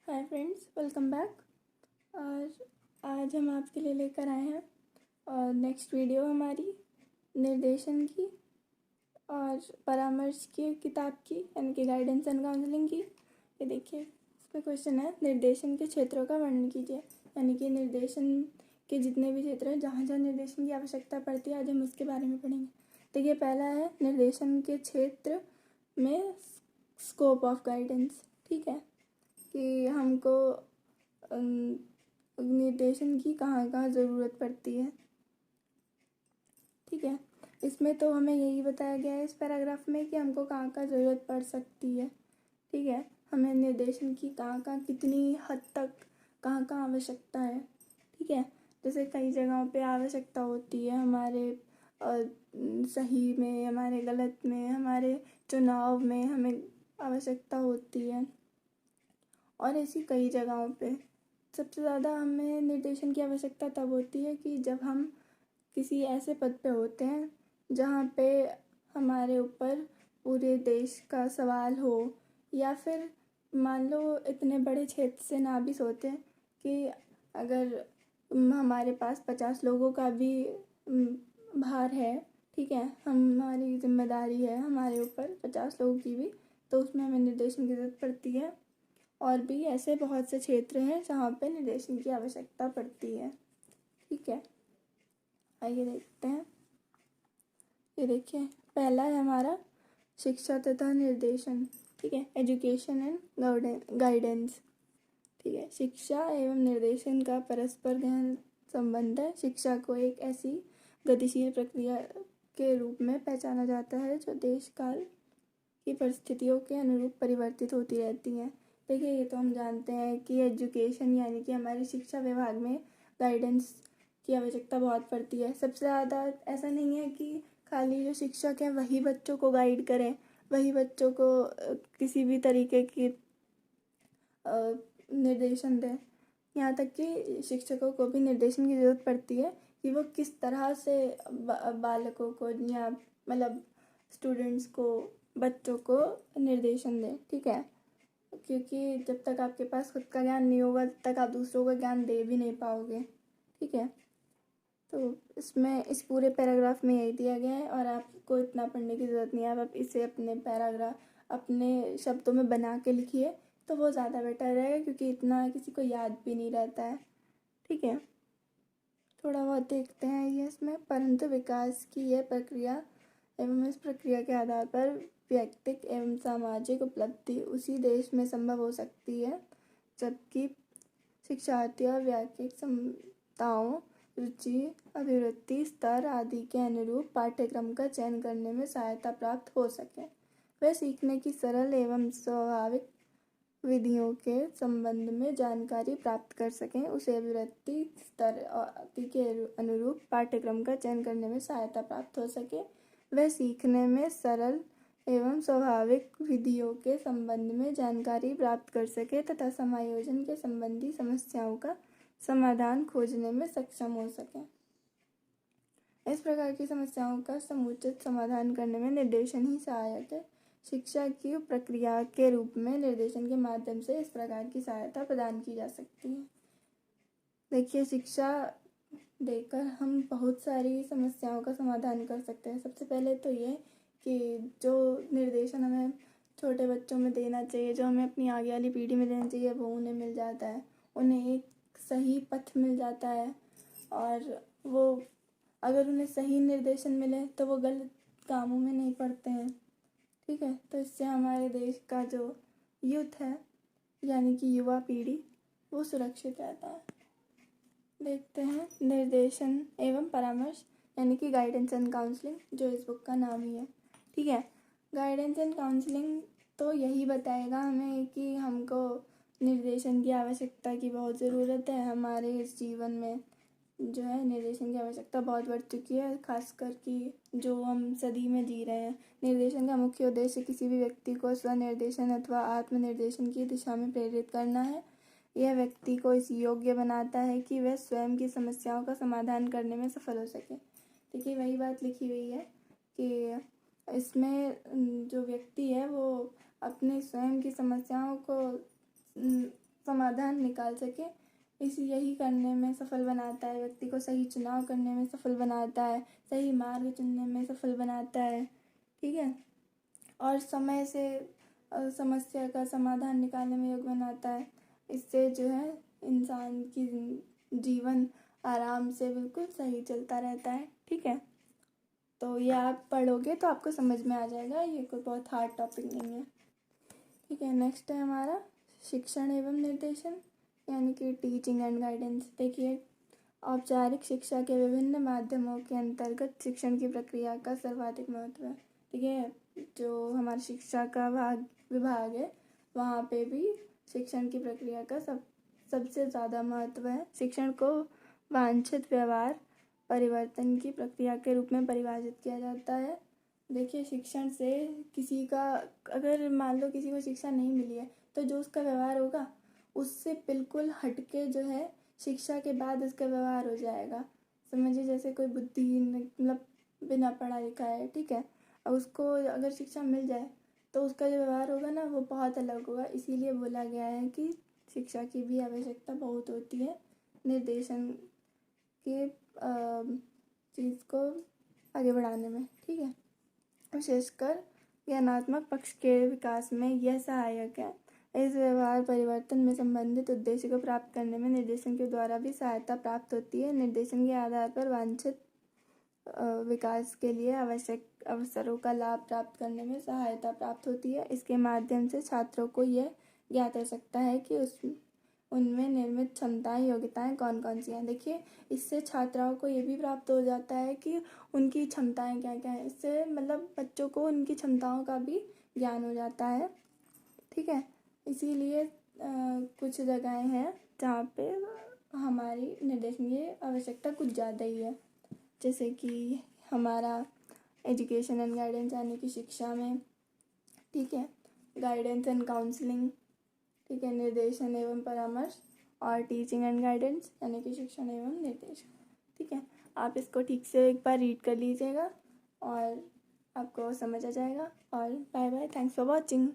Hi friends, welcome back. और आज हम आपके लिए लेकर आए हैं और नेक्स्ट वीडियो हमारी निर्देशन की और परामर्श की किताब की, यानी कि गाइडेंस एंड काउंसलिंग की। ये देखिए, इसमें क्वेश्चन है, निर्देशन के क्षेत्रों का वर्णन कीजिए। यानी कि निर्देशन के जितने भी क्षेत्र हैं जहाँ जहाँ निर्देशन की आवश्यकता पड़ती है, आज हम उसके बारे में पढ़ेंगे। देखिए, पहला है निर्देशन के क्षेत्र में स्कोप ऑफ गाइडेंस। ठीक है, कि हमको निर्देशन की कहाँ कहाँ ज़रूरत पड़ती है। ठीक है, इसमें तो हमें यही बताया गया है इस पैराग्राफ में कि हमको कहाँ कहाँ ज़रूरत पड़ सकती है। ठीक है, हमें निर्देशन की कहाँ कहाँ कितनी हद तक कहाँ कहाँ आवश्यकता है। ठीक है, जैसे कई जगहों पे आवश्यकता होती है हमारे सही में, हमारे गलत में, हमारे चुनाव में हमें आवश्यकता होती है। और ऐसी कई जगहों पे सबसे ज़्यादा हमें निर्देशन की आवश्यकता तब होती है कि जब हम किसी ऐसे पद पे होते हैं जहाँ पे हमारे ऊपर पूरे देश का सवाल हो, या फिर मान लो इतने बड़े क्षेत्र से ना भी सोचें कि अगर हमारे पास 50 लोगों का भी भार है। ठीक है, हमारी जिम्मेदारी है हमारे ऊपर 50 लोगों की भी, तो उसमें हमें निर्देशन की ज़रूरत पड़ती है। और भी ऐसे बहुत से क्षेत्र हैं जहाँ पे निर्देशन की आवश्यकता पड़ती है। ठीक है, आइए देखते हैं। ये देखिए, पहला है हमारा शिक्षा तथा निर्देशन। ठीक है, एजुकेशन एंड गाइडेंस। ठीक है, शिक्षा एवं निर्देशन का परस्पर गहन संबंध है। शिक्षा को एक ऐसी गतिशील प्रक्रिया के रूप में पहचाना जाता है जो देश काल की परिस्थितियों के अनुरूप परिवर्तित होती रहती हैं। देखिए, ये तो हम जानते हैं कि एजुकेशन यानी कि हमारी शिक्षा विभाग में गाइडेंस की आवश्यकता बहुत पड़ती है। सबसे ज़्यादा ऐसा नहीं है कि खाली जो शिक्षक हैं वही बच्चों को गाइड करें, वही बच्चों को किसी भी तरीके की निर्देशन दें। यहाँ तक कि शिक्षकों को भी निर्देशन की ज़रूरत पड़ती है कि वो किस तरह से बालकों को या मतलब स्टूडेंट्स को, बच्चों को निर्देशन दें। ठीक है, क्योंकि जब तक आपके पास खुद का ज्ञान नहीं होगा तब तक आप दूसरों को ज्ञान दे भी नहीं पाओगे। ठीक है, तो इसमें इस पूरे पैराग्राफ में यही दिया गया है और आपको इतना पढ़ने की ज़रूरत नहीं है। आप इसे अपने पैराग्राफ अपने शब्दों में बना के लिखिए तो वो ज़्यादा बेटर रहेगा, क्योंकि इतना किसी को याद भी नहीं रहता है। ठीक है, थोड़ा बहुत देखते हैं ये इसमें। परंतु विकास की यह प्रक्रिया एवं इस प्रक्रिया के आधार पर व्यक्तिक एवं सामाजिक उपलब्धि उसी देश में संभव हो सकती है जबकि शिक्षार्थी और व्यावसायिक क्षमताओं, रुचि, अभिवृत्ति स्तर आदि के अनुरूप पाठ्यक्रम का चयन करने में सहायता प्राप्त हो सके। वे सीखने की सरल एवं स्वाभाविक विधियों के संबंध में जानकारी प्राप्त कर सकें, उसे अभिवृत्ति स्तर आदि के अनुरूप पाठ्यक्रम का चयन करने में सहायता प्राप्त हो सके। वह सीखने में सरल एवं स्वाभाविक विधियों के संबंध में जानकारी प्राप्त कर सके तथा समायोजन के संबंधी समस्याओं का समाधान खोजने में सक्षम हो सके। इस प्रकार की समस्याओं का समुचित समाधान करने में निर्देशन ही सहायक है। शिक्षा की प्रक्रिया के रूप में निर्देशन के माध्यम से इस प्रकार की सहायता प्रदान की जा सकती है। देखिए, शिक्षा देकर हम बहुत सारी समस्याओं का समाधान कर सकते हैं। सबसे पहले तो ये कि जो निर्देशन हमें छोटे बच्चों में देना चाहिए, जो हमें अपनी आगे वाली पीढ़ी में देना चाहिए, वो उन्हें मिल जाता है। उन्हें एक सही पथ मिल जाता है और वो अगर उन्हें सही निर्देशन मिले तो वो गलत कामों में नहीं पड़ते हैं। ठीक है, तो इससे हमारे देश का जो यूथ है यानी कि युवा पीढ़ी, वो सुरक्षित रहता है। देखते हैं निर्देशन एवं परामर्श यानी कि गाइडेंस एंड काउंसलिंग, जो इस बुक का नाम ही है। ठीक है, गाइडेंस एंड काउंसलिंग तो यही बताएगा हमें कि हमको निर्देशन की आवश्यकता की बहुत ज़रूरत है। हमारे इस जीवन में जो है निर्देशन की आवश्यकता बहुत बढ़ चुकी है, खासकर कि जो हम सदी में जी रहे हैं। निर्देशन का मुख्य उद्देश्य किसी भी व्यक्ति को स्वनिर्देशन अथवा आत्मनिर्देशन की दिशा में प्रेरित करना है। यह व्यक्ति को इस योग्य बनाता है कि वह स्वयं की समस्याओं का समाधान करने में सफल हो सके। देखिए, वही बात लिखी हुई है कि इसमें जो व्यक्ति है वो अपने स्वयं की समस्याओं को समाधान निकाल सके, यही करने में सफल बनाता है, व्यक्ति को सही चुनाव करने में सफल बनाता है, सही मार्ग चुनने में सफल बनाता है। ठीक है, और समय से समस्या का समाधान निकालने में योग्य बनाता है। इससे जो है इंसान की जीवन आराम से बिल्कुल सही चलता रहता है। ठीक है, तो ये आप पढ़ोगे तो आपको समझ में आ जाएगा, ये कोई बहुत हार्ड टॉपिक नहीं है। ठीक है, नेक्स्ट है हमारा शिक्षण एवं निर्देशन, यानी कि टीचिंग एंड गाइडेंस। देखिए, औपचारिक शिक्षा के विभिन्न माध्यमों के अंतर्गत शिक्षण की प्रक्रिया का सर्वाधिक महत्व है। ठीक है, जो हमारी शिक्षा का विभाग है वहाँ पे भी शिक्षण की प्रक्रिया का सबसे ज़्यादा महत्व है। शिक्षण को वांछित व्यवहार परिवर्तन की प्रक्रिया के रूप में परिभाषित किया जाता है। देखिए, शिक्षण से किसी का, अगर मान लो किसी को शिक्षा नहीं मिली है तो जो उसका व्यवहार होगा उससे बिल्कुल हटके जो है शिक्षा के बाद उसका व्यवहार हो जाएगा। समझिए, जैसे कोई बुद्धिहीन, मतलब बिना पढ़ा लिखा है, ठीक है, अब उसको अगर शिक्षा मिल जाए तो उसका जो व्यवहार होगा ना वो बहुत अलग होगा। इसीलिए बोला गया है कि शिक्षा की भी आवश्यकता बहुत होती है निर्देशन के चीज़ को आगे बढ़ाने में। ठीक है, विशेषकर ज्ञानात्मक पक्ष के विकास में यह सहायक है। इस व्यवहार परिवर्तन में संबंधित उद्देश्य को प्राप्त करने में निर्देशन के द्वारा भी सहायता प्राप्त होती है। निर्देशन के आधार पर वांछित विकास के लिए आवश्यक अवसरों का लाभ प्राप्त करने में सहायता प्राप्त होती है। इसके माध्यम से छात्रों को यह ज्ञात हो सकता है कि उनमें निर्मित क्षमताएं, योग्यताएं कौन कौन सी हैं। देखिए, इससे छात्राओं को ये भी प्राप्त हो जाता है कि उनकी क्षमताएं क्या क्या हैं। इससे मतलब बच्चों को उनकी क्षमताओं का भी ज्ञान हो जाता है। ठीक है, इसीलिए कुछ जगहें हैं जहाँ पे हमारी निर्देशन की आवश्यकता कुछ ज़्यादा ही है। जैसे कि हमारा एजुकेशन एंड गाइडेंस, यानी कि शिक्षा में, ठीक है, गाइडेंस एंड काउंसलिंग, ठीक है, निर्देशन एवं परामर्श, और टीचिंग एंड गाइडेंस यानी कि शिक्षण एवं निर्देशन। ठीक है, आप इसको ठीक से एक बार रीड कर लीजिएगा और आपको समझ आ जाएगा। और bye bye, thanks for watching.